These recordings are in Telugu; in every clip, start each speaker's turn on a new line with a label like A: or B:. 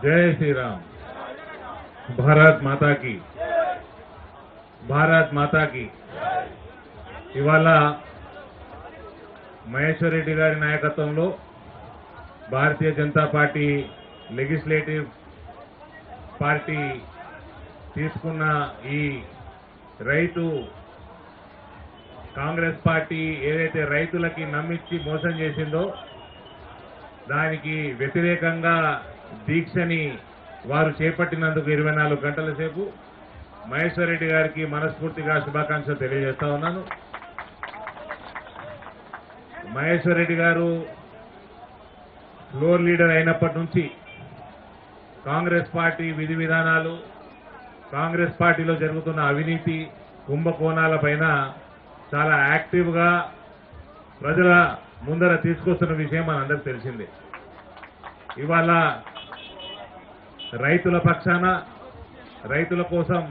A: जय श्री राम। भारत माता की, भारत माता की। ఇవాళ మహేశ్వర్ రెడ్డి గారి నాయకత్వంలో Bharatiya Janata party legislative party తీసుకున్న ఈ రైతు కాంగ్రెస్ పార్టీ ఏదైతే రైతులకి నమ్మించి మోసం చేసిందో దానికి వ్యతిరేకంగా దీక్షని వారు చేపట్టినందుకు 24 గంటల సేపు మహేశ్వర్ రెడ్డి గారికి మనస్ఫూర్తిగా శుభాకాంక్షలు తెలియజేస్తా ఉన్నాను. మహేశ్వర్ రెడ్డి గారు ఫ్లోర్ లీడర్ అయినప్పటి నుంచి కాంగ్రెస్ పార్టీ విధి విధానాలు, కాంగ్రెస్ పార్టీలో జరుగుతున్న అవినీతి కుంభకోణాలపైన చాలా యాక్టివ్గా ప్రజల ముందర తీసుకొస్తున్న విషయం మనందరికీ తెలిసిందే. ఇవాళ రైతుల పక్షాన రైతుల కోసం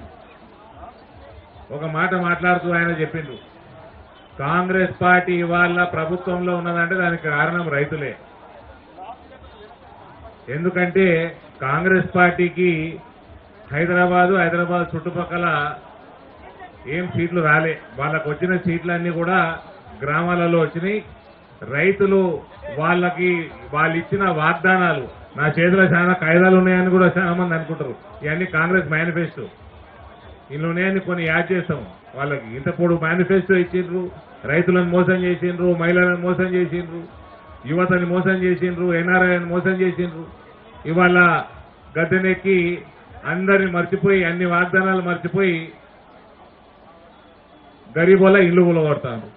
A: ఒక మాట మాట్లాడుతూ ఆయన చెప్పిండు, కాంగ్రెస్ పార్టీ ఇవాళ ప్రభుత్వంలో ఉన్నదంటే దానికి కారణం రైతులే. ఎందుకంటే కాంగ్రెస్ పార్టీకి హైదరాబాద్ చుట్టుపక్కల ఏం సీట్లు రాలే, వాళ్ళకు వచ్చిన సీట్లన్నీ కూడా గ్రామాలలో వచ్చినాయి. రైతులు వాళ్ళకి వాళ్ళు ఇచ్చిన వాగ్దానాలు, నా చేతిలో చాలా కాయిదాలు ఉన్నాయని కూడా చాలా మంది అనుకుంటారు. ఇవన్నీ కాంగ్రెస్ మేనిఫెస్టో, ఇందులో ఉన్నాయని కొన్ని యాడ్ చేస్తాం. వాళ్ళకి ఇంత పొడుగు మేనిఫెస్టో ఇచ్చిండ్రు, రైతులను మోసం చేసిండ్రు, మహిళలను మోసం చేసిండ్రు, యువతని మోసం చేసిండ్రు, ఎన్ఆర్ఐని మోసం చేసిండ్రు. ఇవాళ గద్దెనెక్కి అందరిని మర్చిపోయి, అన్ని వాగ్దానాలు మర్చిపోయి గరీబోల ఇల్లు కూలగొడతారు.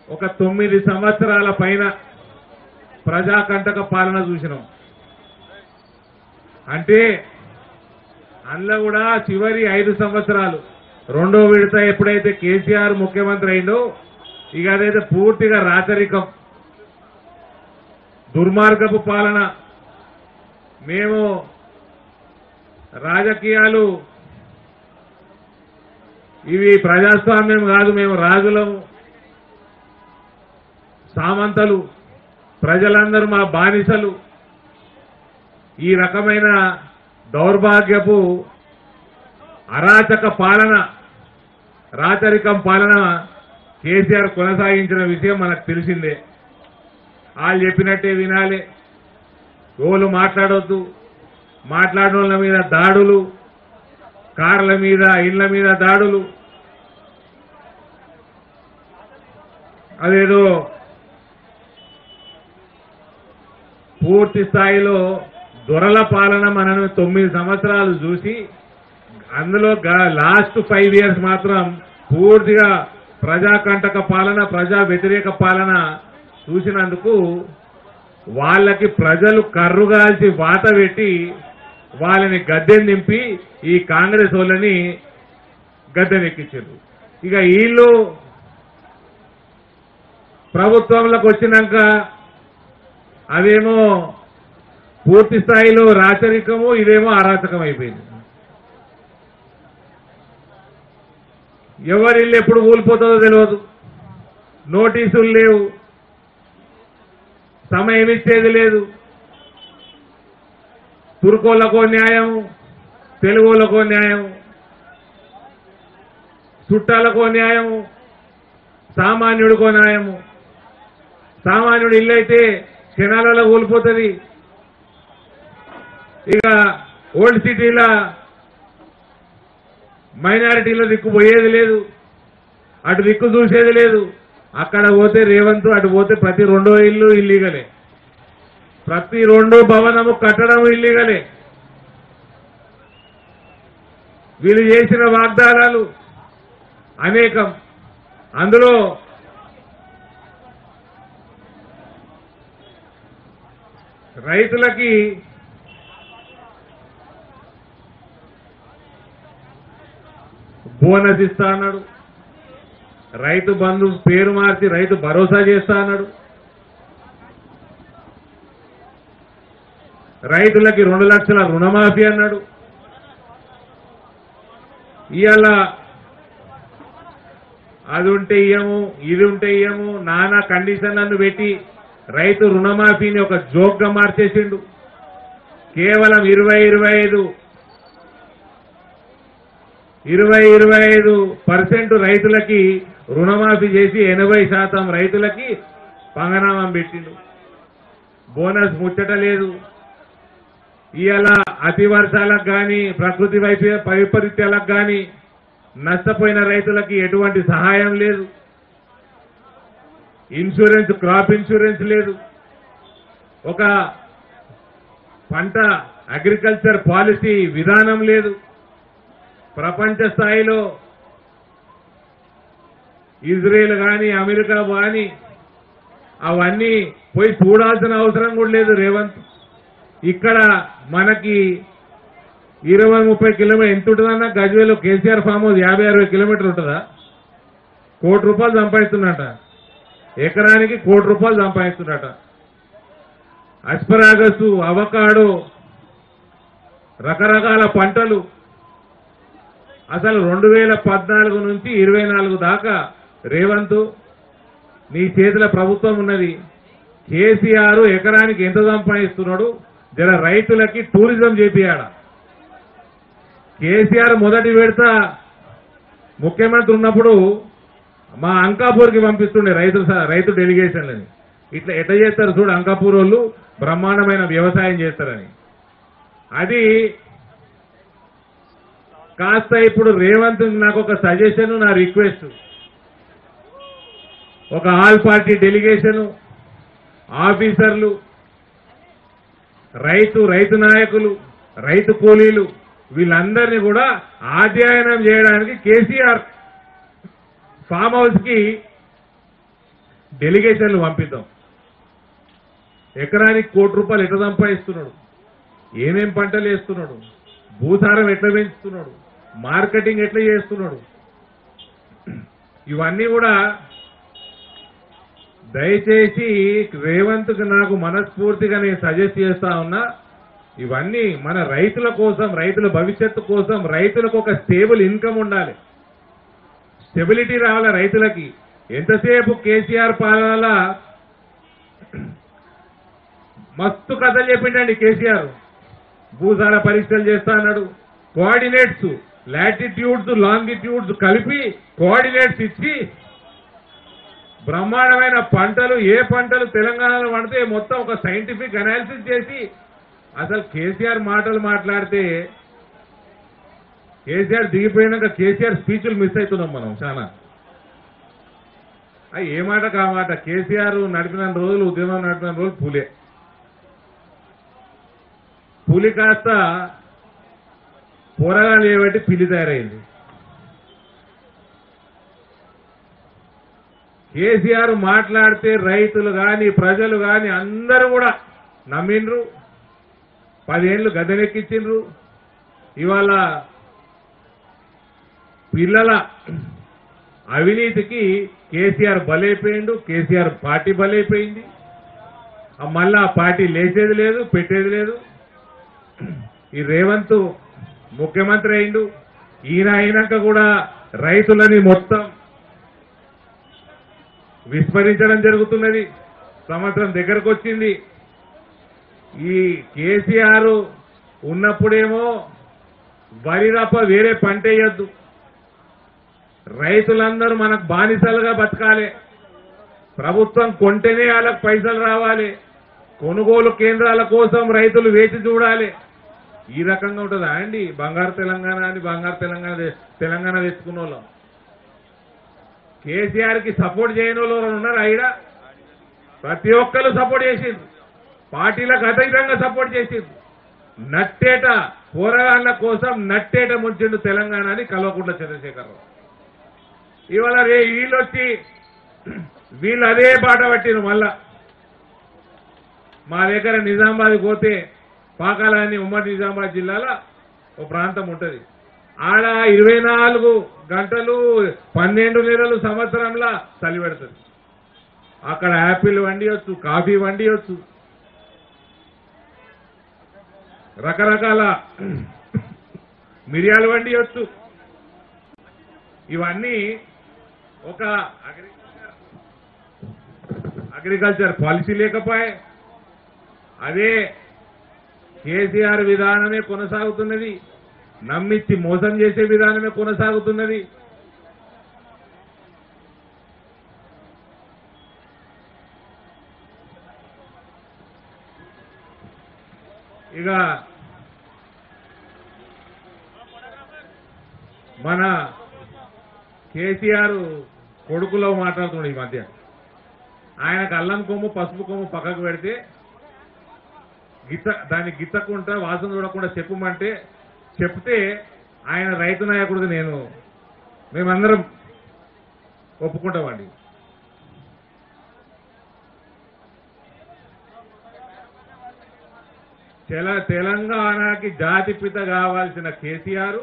A: ఒక 9 సంవత్సరాల పైన ప్రజాకంటక పాలన చూసినాం. అంటే అందులో కూడా చివరి 5 సంవత్సరాలు రెండో విడత ఎప్పుడైతే కేసీఆర్ ముఖ్యమంత్రి అయిందో ఇక అదైతే పూర్తిగా రాచరికం, దుర్మార్గపు పాలన. మేము రాజకీయాలు ఇవి ప్రజాస్వామ్యం కాదు, మేము రాజులము, సామంతలు, ప్రజలందరూ మా బానిసలు. ఈ రకమైన దౌర్భాగ్యపు అరాచక పాలన, రాచరికం పాలన కేసీఆర్ కొనసాగించిన విషయం మనకు తెలిసిందే. వాళ్ళు చెప్పినట్టే వినాలి, ఓళ్ళు మాట్లాడొద్దు, మాట్లాడిన మీద దాడులు, కార్ల మీద ఇళ్ల మీద దాడులు. అదేదో పూర్తి స్థాయిలో దొరల పాలన మనం 9 సంవత్సరాలు చూసి అందులో లాస్ట్ 5 ఇయర్స్ మాత్రం పూర్తిగా ప్రజాకంటక పాలన, ప్రజా వ్యతిరేక పాలన చూసినందుకు వాళ్ళకి ప్రజలు కర్రుగాల్చి వాత పెట్టి వాళ్ళని గద్దెని నింపి ఈ కాంగ్రెస్ వాళ్ళని గద్దెనెక్కించారు. ఇక వీళ్ళు ప్రభుత్వంలోకి వచ్చినాక అదేమో పూర్తి స్థాయిలో రాచరికము, ఇదేమో అరాచకం అయిపోయింది. ఎవరి ఇల్లు ఎప్పుడు కూలిపోతుందో తెలియదు, నోటీసులు లేవు, సమయం ఇచ్చేది లేదు. తుర్కోళ్ళకో న్యాయం, తెలుగోళ్ళకో న్యాయం, చుట్టాలకో న్యాయము, సామాన్యుడికో న్యాయము. సామాన్యుడు ఇల్లు అయితే క్షణాలలో కూలిపోతుంది. ఇక ఓల్డ్ సిటీల మైనారిటీలో దిక్కు పోయేది లేదు, అటు దిక్కు చూసేది లేదు. అక్కడ పోతే రేవంత్, అటు పోతే ప్రతి 2వ ఇల్లు ఇల్లీగలే, ప్రతి 2వ భవనము కట్టడం ఇల్లీగలే. వీళ్ళు చేసిన వాగ్దానాలు అనేకం. అందులో రైతులకి బోనస్ ఇస్తా అన్నాడు, రైతు బంధు పేరు మార్చి రైతు భరోసా చేస్తా అన్నాడు, రైతులకి 2 లక్షల రుణమాఫీ అన్నాడు. ఇవాళ అది ఉంటే ఇయ్యము, ఇది ఉంటే ఇయ్యము, నానా కండిషన్లను పెట్టి రైతు రుణమాఫీని ఒక జోక్గా మార్చేసిండు. కేవలం 25% రైతులకి రుణమాఫీ చేసి 80% రైతులకి పంగనామం పెట్టిండు. బోనస్ ముచ్చట లేదు. ఇవాళ అతి వర్షాలకు కానీ ప్రకృతి వైపరీత్యాలకు కానీ నష్టపోయిన రైతులకి ఎటువంటి సహాయం లేదు. ఇన్సూరెన్స్, క్రాప్ ఇన్సూరెన్స్ లేదు. ఒక పంట అగ్రికల్చర్ పాలసీ విధానం లేదు. ప్రపంచ స్థాయిలో ఇజ్రాయెల్ కానీ అమెరికా కానీ అవన్నీ పోయి చూడాల్సిన అవసరం కూడా లేదు రేవంత్. ఇక్కడ మనకి 20-30 కిలోమీటర్ ఎంత ఉంటుందన్న గజ్వేల్ కేసీఆర్ ఫామ్ హౌస్ 50-60 కిలోమీటర్లు ఉంటుందా? ₹1 కోటి సంపాదిస్తున్నట. ఎకరానికి ₹1 కోటి సంపాదిస్తున్నట. అస్పరాగస్, అవకాడో, రకరకాల పంటలు అసలు 2014 నుంచి 24 దాకా రేవంత్ నీ చేతుల ప్రభుత్వం ఉన్నది. కేసీఆర్ ఎకరానికి ఎంత సంపాదిస్తున్నాడు? జర రైతులకి టూరిజం చేపియాడ. కేసీఆర్ మొదటి విడత ముఖ్యమంత్రి ఉన్నప్పుడు మా అంకాపూర్కి పంపిస్తుండే రైతు డెలిగేషన్లని. ఇట్లా ఎట్లా చేస్తారు చూడు, అంకాపూర్ వాళ్ళు బ్రహ్మాండమైన వ్యవసాయం చేస్తారని. అది కాస్త ఇప్పుడు రేవంత్ నాకు ఒక సజెషన్, నా రిక్వెస్ట్, ఒక ఆల్ పార్టీ డెలిగేషను, ఆఫీసర్లు, రైతు నాయకులు, రైతు కూలీలు వీళ్ళందరినీ కూడా అధ్యయనం చేయడానికి కేసీఆర్ ఫామ్ హౌస్ కి డెలిగేషన్లు పంపిద్దాం. ఎకరానికి ₹1 కోటి ఎట్లా సంపాదిస్తున్నాడు, ఏమేం పంటలు వేస్తున్నాడు, భూసారం ఎట్లా పెంచుతున్నాడు, మార్కెటింగ్ ఎట్లా చేస్తున్నాడు, ఇవన్నీ కూడా దయచేసి రేవంత్కి నాకు మనస్ఫూర్తిగా నేను సజెస్ట్ చేస్తా ఉన్నా. ఇవన్నీ మన రైతుల కోసం, రైతుల భవిష్యత్తు కోసం, రైతులకు ఒక స్టేబుల్ ఇన్కమ్ ఉండాలి, స్టెబిలిటీ రావాలి రైతులకి. ఎంతసేపు కేసీఆర్ పాలన మస్తు కథలు చెప్పిండండి కేసీఆర్. భూసార పరీక్షలు చేస్తా అన్నాడు. కోఆర్డినేట్స్, లాటిట్యూడ్స్, లాంగిట్యూడ్స్ కలిపి కోఆర్డినేట్స్ ఇచ్చి బ్రహ్మాండమైన పంటలు, ఏ పంటలు తెలంగాణలో పడితే మొత్తం ఒక సైంటిఫిక్ అనాలిసిస్ చేసి, అసలు కేసీఆర్ మాటలు మాట్లాడితే కేసీఆర్ దిగిపోయినాక కేసీఆర్ స్పీచ్లు మిస్ అవుతున్నాం మనం చాలా. ఏ మాట కామాట కేసీఆర్ నడిపిన రోజులు, ఉద్యమం నడిపిన రోజులు పులి కాస్త పోరగాలు చేయబట్టి పిల్లి తయారైంది. కేసీఆర్ మాట్లాడితే రైతులు కానీ ప్రజలు కానీ అందరూ కూడా నమ్మిండ్రు. 10 ఏళ్లు గద్దెనెక్కించిండ్రు. ఇవాళ పిల్లల అవినీతికి కేసీఆర్ బలైపోయిండు, కేసీఆర్ పార్టీ బలైపోయింది. మళ్ళా ఆ పార్టీ లేచేది లేదు, పెట్టేది లేదు. ఈ రేవంత్ ముఖ్యమంత్రి అయిండు. ఈయన అయినాక కూడా రైతులని మొత్తం విస్మరించడం జరుగుతున్నది. సంవత్సరం దగ్గరకు వచ్చింది. ఈ కేసీఆర్ ఉన్నప్పుడేమో వరి తప్ప వేరే పంట వేయొద్దు, రైతులందరూ మనకు బానిసలుగా బతకాలి, ప్రభుత్వం కొంటేనే వాళ్ళకు పైసలు రావాలి, కొనుగోలు కేంద్రాల కోసం రైతులు వేచి చూడాలి. ఈ రకంగా ఉంటుందా అండి బంగారు తెలంగాణ అని? బంగారు తెలంగాణ తెచ్చుకున్న వాళ్ళం కేసీఆర్కి సపోర్ట్ చేయని వాళ్ళు ఉన్నారు. అయినా ప్రతి ఒక్కరు సపోర్ట్ చేసిండ్రు, పార్టీలకు అతీతంగా సపోర్ట్ చేసిండ్రు. నట్టేట పోరాళ్ళ కోసం నట్టేట ముంచిండు తెలంగాణ అని కల్వకుంట్ల చంద్రశేఖరరావు. ఇవాళ వీళ్ళొచ్చి వీళ్ళు అదే బాట పట్టిరు. మళ్ళా మా దగ్గర నిజామాబాద్ పోతే పాకాల అని ఉమ్మడి నిజామాబాద్ జిల్లాలో ఒక ప్రాంతం ఉంటుంది. ఆడ 24 గంటలు 12 నెలలు సంవత్సరంలో చలి పెడుతుంది. అక్కడ యాపిల్ వండియొచ్చు, కాఫీ వండియొచ్చు, రకరకాల మిరియాలు వండియొచ్చు. ఇవన్నీ ఒక అగ్రికల్చర్ పాలసీ లేకపోయే. అదే కేసీఆర్ విధానమే కొనసాగుతున్నది, నమ్మిచ్చి మోసం చేసే విధానమే కొనసాగుతున్నది. ఇక మన కేసీఆర్ కొడుకులో మాట్లాడుతున్నాడు ఈ మధ్య. ఆయనకు అల్లం కొమ్ము పసుపు కొమ్ము పక్కకు పెడితే దాన్ని గిత్తకుండా వాసన చూడకుండా చెప్పమంటే చెప్తే ఆయన రైతు నాయకుడిది మేమందరం ఒప్పుకుంటామండి. తెలంగాణకి జాతిపిత కావాల్సిన కేసీఆర్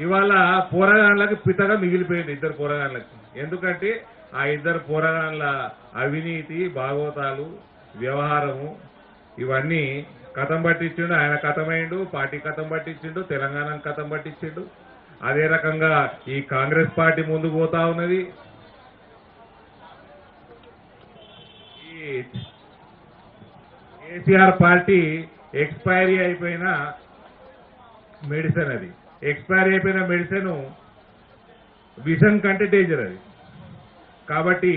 A: ఇవాళ పోరగాళ్ళకి పితగా మిగిలిపోయింది, ఇద్దరు పోరగాళ్ళకి. ఎందుకంటే ఆ ఇద్దరు పోరగాళ్ళ అవినీతి, భాగవతాలు, వ్యవహారము ఇవన్నీ కథం పట్టించిండు. ఆయన కథమైండు, పార్టీ కథం పట్టించిండు, తెలంగాణను కథం పట్టించిండు. అదే రకంగా ఈ కాంగ్రెస్ పార్టీ ముందుకు పోతా ఉన్నది. ఈ కేసీఆర్ పార్టీ ఎక్స్పైరీ అయిపోయిన మెడిసిన్, అది ఎక్స్పైరీ అయిపోయిన మెడిసిన్ విషన్ కంటే డేంజర్ అది. కాబట్టి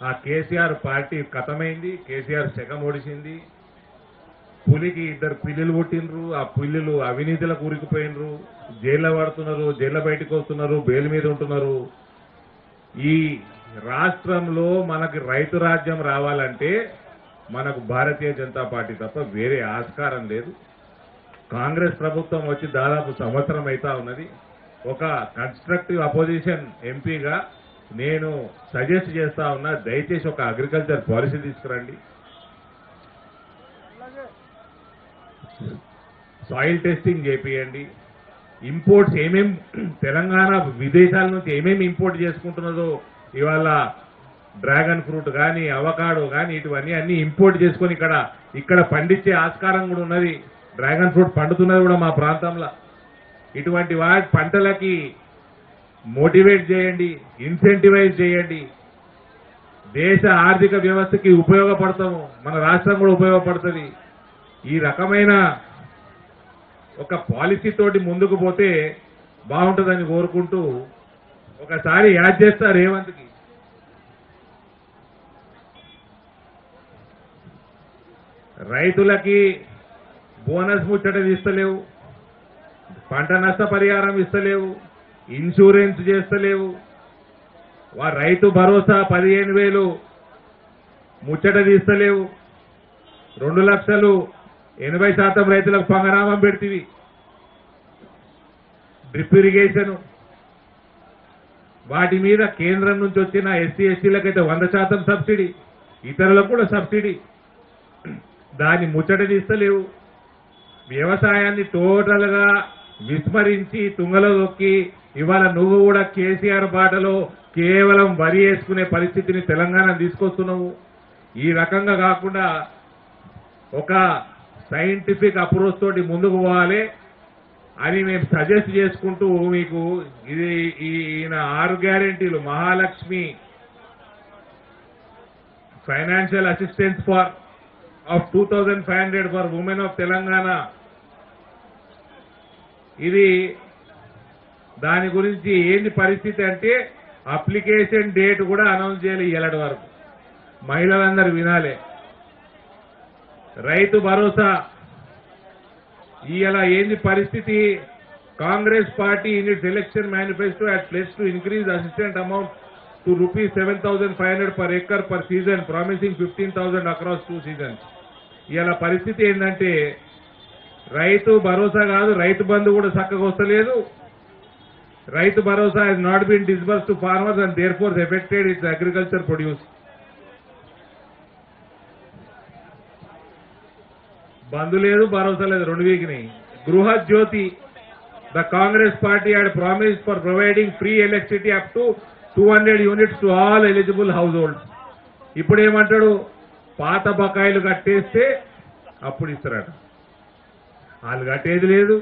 A: ఆ కేసీఆర్ పార్టీ కథమైంది, కేసీఆర్ శకం ఓడిసింది. పులికి ఇద్దరు పిల్లులు పుట్టినరు, ఆ పిల్లులు అవినీతిలకు ఉరికిపోయినరు, జైల్లో పడుతున్నారు, జైల్లో బయటకు వస్తున్నారు, బెయిల్ మీద ఉంటున్నారు. ఈ రాష్ట్రంలో మనకి రైతు రాజ్యం రావాలంటే మనకు భారతీయ జనతా పార్టీ తప్ప వేరే ఆస్కారం లేదు. కాంగ్రెస్ ప్రభుత్వం వచ్చి దాదాపు సంవత్సరం అవుతా ఉన్నది. ఒక కన్స్ట్రక్టివ్ అపోజిషన్ ఎంపీగా నేను సజెస్ట్ చేస్తా ఉన్నా, దయచేసి ఒక అగ్రికల్చర్ పాలసీ తీసుకురండి, సాయిల్ టెస్టింగ్ చేపియండి, ఇంపోర్ట్స్ ఏమేం తెలంగాణ విదేశాల నుంచి ఏమేమి ఇంపోర్ట్ చేసుకుంటున్నదో ఇవాళ డ్రాగన్ ఫ్రూట్ కానీ అవకాడో కానీ ఇటువన్నీ అన్ని ఇంపోర్ట్ చేసుకొని ఇక్కడ పండించే ఆస్కారం కూడా ఉన్నది. డ్రాగన్ ఫ్రూట్ పండుతున్నది కూడా మా ప్రాంతంలో. ఇటువంటి వాటి పంటలకి మోటివేట్ చేయండి, ఇన్సెంటివైజ్ చేయండి. దేశ ఆర్థిక వ్యవస్థకి ఉపయోగపడతాము, మన రాష్ట్రం కూడా ఉపయోగపడుతుంది. ఈ రకమైన ఒక పాలసీ తోటి ముందుకు పోతే బాగుంటుందని కోరుకుంటూ ఒకసారి యాడ్ చేస్తా రేవంత్కి. రైతులకి బోనస్ ముచ్చట ఇస్తలేవు, పంట నష్టపరిహారం ఇస్తలేవు, ఇన్సూరెన్స్ చేస్తలేవు, రైతు భరోసా 15,000 ముచ్చట తీస్తలేవు, 2 లక్షలు 80% రైతులకు పంగనామం పెడితివి, డ్రిప్ ఇరిగేషన్ వాటి మీద కేంద్రం నుంచి వచ్చిన ఎస్సీ ఎస్టీలకైతే 100% సబ్సిడీ, ఇతరులకు కూడా సబ్సిడీ, దాన్ని ముచ్చట తీస్తలేవు. వ్యవసాయాన్ని టోటల్ గా విస్మరించి తుంగలో దొక్కి ఇవాళ నువ్వు కూడా కేసీఆర్ బాటలో కేవలం వరి వేసుకునే పరిస్థితిని తెలంగాణ తీసుకొస్తున్నావు. ఈ రకంగా కాకుండా ఒక సైంటిఫిక్ అప్రోచ్ తోటి ముందుకు పోవాలి అని మేము సజెస్ట్ చేసుకుంటూ మీకు ఇది ఈయన 6 గ్యారెంటీలు, Mahalakshmi financial assistance for of 2,500 for women of Telangana, ఇది దాని గురించి ఏంది పరిస్థితి అంటే అప్లికేషన్ డేట్ కూడా అనౌన్స్ చేయాలి ఇయ్యాలటి వరకు. మహిళలందరూ వినాలి. రైతు భరోసా ఇవాళ ఏంది పరిస్థితి? Congress party in it's election manifesto had pledged to increase assistant amount to rupees 7,500 per acre per season, promising 15,000 across 2 seasons. ఇవాళ పరిస్థితి ఏంటంటే రైతు భరోసా కాదు, రైతు బంధు కూడా చక్కగా వస్తలేదు. Rythu Bharosa has not been disbursed to farmers and therefore affected its agriculture produce. బంధు లేదు, భరోసా లేదు, 2 వీక్ని. గృహ జ్యోతి, the Congress party had promised for providing free electricity up to 200 units to all eligible households. ఇప్పుడు ఏమంటాడు? పాత బకాయిలు కట్టేస్తే అప్పుడు ఇస్తారట. వాళ్ళు కట్టేది లేదు,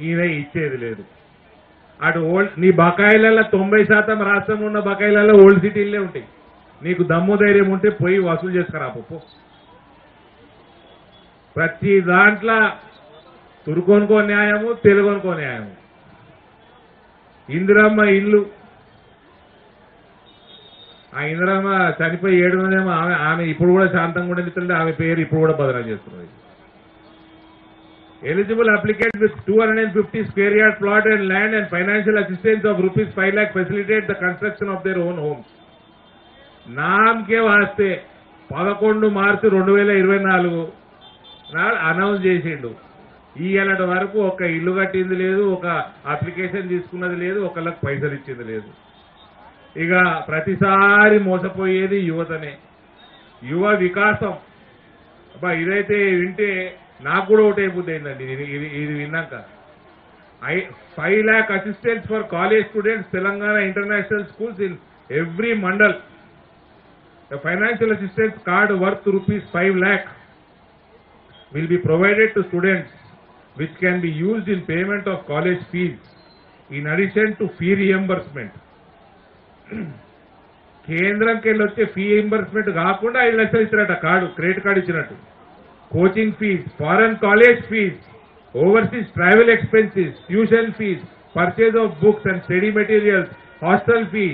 A: ఈయన ఇచ్చేది లేదు. అటు ఓల్డ్ నీ బకాయిలలో 90% రాష్ట్రంలో ఉన్న బకాయిలలో ఓల్డ్ సిటీలే ఉంటాయి. నీకు దమ్ము ధైర్యం ఉంటే పోయి వసూలు చేసుకురా పప్పు. ప్రతి దాంట్లో తురుకొనుకో న్యాయము, తెలుగొనుకో న్యాయము. ఇందిరమ్మ ఇల్లు, ఆ ఇందిరమ్మ చనిపోయి 7 ఆమె ఇప్పుడు కూడా శాంతంగా ఉండేది. ఆమె పేరు ఇప్పుడు కూడా బదనాలు చేస్తున్నది. Eligible applicant with 250 square yard plot and land and financial assistance of rupees 5 lakh facilitate the construction of their own homes. నామకే వాస్తే 11 మార్చి 2024 నాడు అనౌన్స్ చేసిండు. ఈయలటి వరకు ఒక ఇల్లు కట్టింది లేదు, ఒక అప్లికేషన్ తీసుకున్నది లేదు, ఒకళ్ళకి పైసలు ఇచ్చింది లేదు. ఇక ప్రతిసారి మోసపోయేది యువతనే, యువ వికాసం. అబ్బా ఇదైతే వింటే నాకు కూడా ఒకటైపోతుంది ఏంటండి ఇది విన్నాక. 5 lakh assistance for college students, Telangana International Schools in every mandal. The financial assistance card worth rupees 5 lakh will be provided to students, which can be used in payment of college fees, in addition to fee reimbursement. కేంద్రంకి వెళ్ళి వచ్చే ఫీ రీయింబర్స్మెంట్ కాకుండా 5 లక్షలు ఇచ్చినట్ట కార్డు, క్రెడిట్ కార్డు ఇచ్చినట్టు. Coaching fees, foreign college fees, overseas travel expenses, tuition fees, purchase of books and study materials, hostel fee,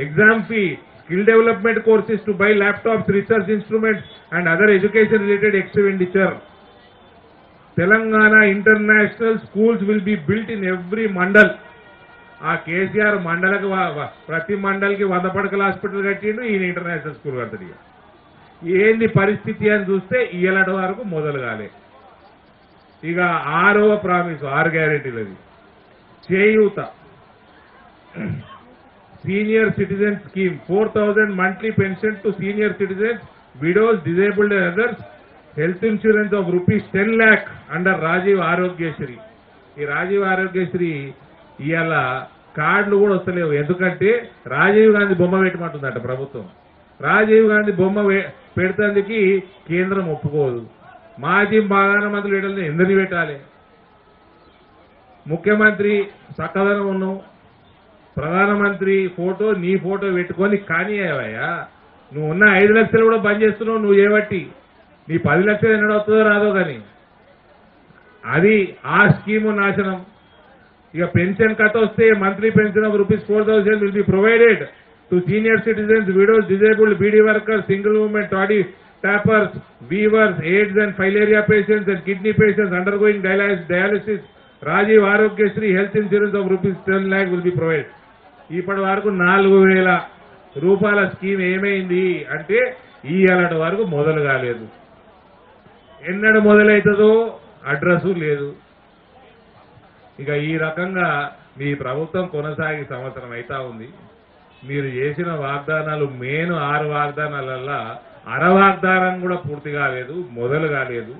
A: exam fee, skill development courses to buy laptops, research instruments and other education related expenditure. Telangana International Schools will be built in every mandal. ఆ కేసీఆర్ మండలకు ప్రతి మండలికి 100 పడకల హాస్పిటల్ కట్టిండు, ఈయన ఇంటర్నేషనల్ స్కూల్ కడతాడు. ఏంది పరిస్థితి అని చూస్తే ఇయ్యలటి వరకు మొదలు కాలే. ఇక 6వ ప్రామిస్, 6 గ్యారెంటీలది. Cheyutha, senior citizen scheme, 4,000 monthly pension to senior citizens, widows, disabled and others, health insurance of rupees 10 lakh under Rajiv Aarogyasri. ఈ రాజీవ్ ఆరోగ్యశ్రీ ఇవాళ కార్డులు కూడా వస్తలేవు. ఎందుకంటే రాజీవ్ గాంధీ బొమ్మ పెట్టమంటుందట ప్రభుత్వం. రాజీవ్ గాంధీ బొమ్మ పెడతందుకు కేంద్రం ఒప్పుకోదు. మాజీ ప్రధానమంత్రి లీడర్ని ఎందుకు పెట్టాలి? ముఖ్యమంత్రి చక్కదనం ఉన్నావు, ప్రధానమంత్రి ఫోటో నీ ఫోటో పెట్టుకొని కానీ అయ్యా నువ్వు ఉన్న 5 లక్షలు కూడా బంద్ చేస్తున్నావు. నువ్వు ఏబట్టి నీ 10 లక్షలు ఎన్నడో వస్తుందో రాదో కానీ అది ఆ స్కీము నాశనం. ఇక పెన్షన్ కట్ వస్తే monthly pension of rupees 4,000 will be provided to senior citizens, widows, disabled, beedi workers, single women, toddy tappers, weavers, AIDS and filaria patients and kidney patients undergoing dialysis. Rajiv Arogyasri health insurance of rupees 10 lakh will be provided. ఇప్పటి వరకు 4,000 రూపాయల స్కీమ్ ఏమైంది అంటే ఇయ్యాలటి వరకు మొదలు కాలేదు. ఎన్నడు మొదలవుతుందో అడ్రస్ లేదు. ఇక ఈ రకంగా మీ ప్రభుత్వం కొనసాగి సంవత్సరం అవుతా ఉంది. మీరు చేసిన వాగ్దానాలు మెయిన్ 6 వాగ్దానాలల్లా వాగ్దానం కూడా పూర్తి కాలేదు, మొదలు కాలేదు.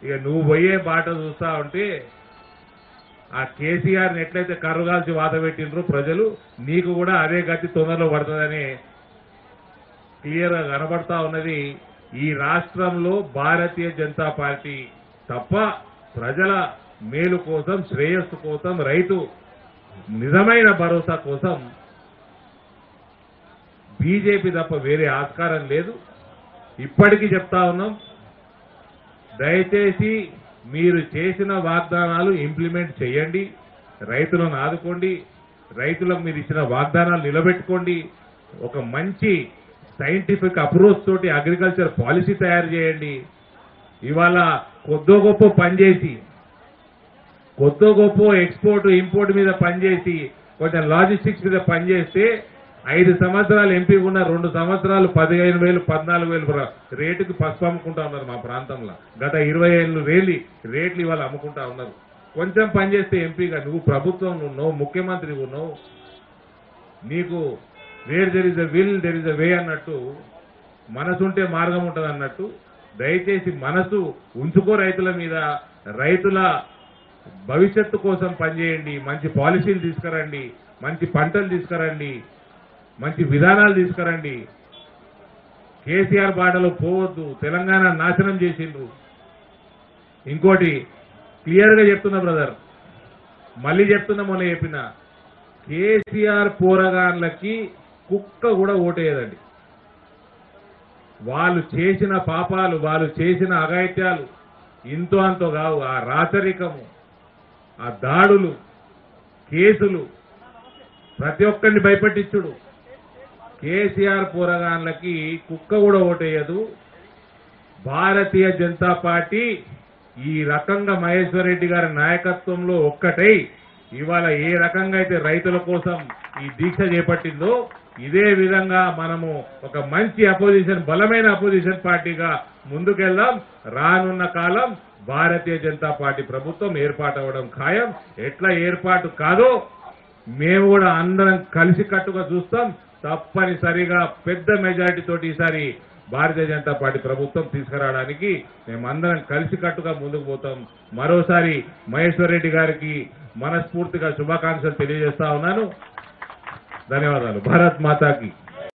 A: ఇక నువ్వు పోయే బాట చూస్తా ఉంటే ఆ కేసీఆర్ని ఎట్లయితే కర్రుగాల్చి వాత పెట్టినరో ప్రజలు, నీకు కూడా అదే గతి తొందరలో పడుతుందని క్లియర్గా కనబడతా ఉన్నది. ఈ రాష్ట్రంలో భారతీయ జనతా పార్టీ తప్ప ప్రజల మేలు కోసం, శ్రేయస్సు కోసం, రైతు నిజమైన భరోసా కోసం బీజేపీ తప్ప వేరే ఆస్కారం లేదు. ఇప్పటికీ చెప్తా ఉన్నాం, దయచేసి మీరు చేసిన వాగ్దానాలు ఇంప్లిమెంట్ చేయండి, రైతులను ఆదుకోండి, రైతులకు మీరు ఇచ్చిన వాగ్దానాలు నిలబెట్టుకోండి. ఒక మంచి సైంటిఫిక్ అప్రోచ్ తోటి అగ్రికల్చర్ పాలసీ తయారు చేయండి. ఇవాళ కొద్దో గొప్ప పనిచేసి, కొద్దో గొప్ప ఎక్స్పోర్ట్ ఇంపోర్ట్ మీద పనిచేసి, కొంచెం లాజిస్టిక్స్ మీద పనిచేస్తే 5 సంవత్సరాలు ఎంపీ ఉన్న 2 సంవత్సరాలు 15,000 14,000 రేటుకి పసుపు అమ్ముకుంటా ఉన్నారు మా ప్రాంతంలో. గత 20 ఏళ్ళు రేట్లు ఇవాళ అమ్ముకుంటా ఉన్నారు. కొంచెం పనిచేస్తే ఎంపీగా నువ్వు ప్రభుత్వం ఉన్నావు, ముఖ్యమంత్రి ఉన్నావు, నీకు where there is a will there is a way అన్నట్టు, మనసుంటే మార్గం ఉంటుంది అన్నట్టు. దయచేసి మనసు ఉంచుకో రైతుల మీద, రైతుల భవిష్యత్తు కోసం పనిచేయండి, మంచి పాలసీలు తీసుకురండి, మంచి పంటలు తీసుకురండి, మంచి విధానాలు తీసుకురండి. కేసీఆర్ బాటలో పోవద్దు, తెలంగాణ నాశనం చేసిండ్రు. ఇంకోటి క్లియర్ గా చెప్తున్నా బ్రదర్, మళ్ళీ చెప్తున్నా, మొన్న చెప్పిన కేసీఆర్ పోరగాన్లకి కుక్క కూడా ఓటేయదండి. వాళ్ళు చేసిన పాపాలు, వాళ్ళు చేసిన అఘాయిత్యాలు ఇంతో అంతో కావు. ఆ రాచరికము, ఆ దాడులు, కేసులు, ప్రతి ఒక్కరిని భయపెట్టించుడు. కేసీఆర్ పోరగాన్లకి కుక్క కూడా ఓటేయదు. భారతీయ జనతా పార్టీ ఈ రకంగా మహేశ్వర్ రెడ్డి గారి నాయకత్వంలో ఒక్కటై ఇవాళ ఏ రకంగా అయితే రైతుల కోసం ఈ దీక్ష చేపట్టిందో ఇదే విధంగా మనము ఒక మంచి అపోజిషన్, బలమైన అపోజిషన్ పార్టీగా ముందుకెళ్దాం. రానున్న కాలం భారతీయ జనతా పార్టీ ప్రభుత్వం ఏర్పాటు అవ్వడం ఖాయం. ఎట్లా ఏర్పాటు కాదో మేము కూడా అందరం కలిసికట్టుగా చూస్తాం. తప్పనిసరిగా పెద్ద మెజారిటీ తోటి ఈసారి భారతీయ జనతా పార్టీ ప్రభుత్వం తీసుకురావడానికి మేమందరం కలిసికట్టుగా ముందుకు పోతాం. మరోసారి మహేశ్వర్ రెడ్డి గారికి మనస్ఫూర్తిగా శుభాకాంక్షలు తెలియజేస్తా ఉన్నాను. ధన్యవాదాలు. భారత్ మాతాకి.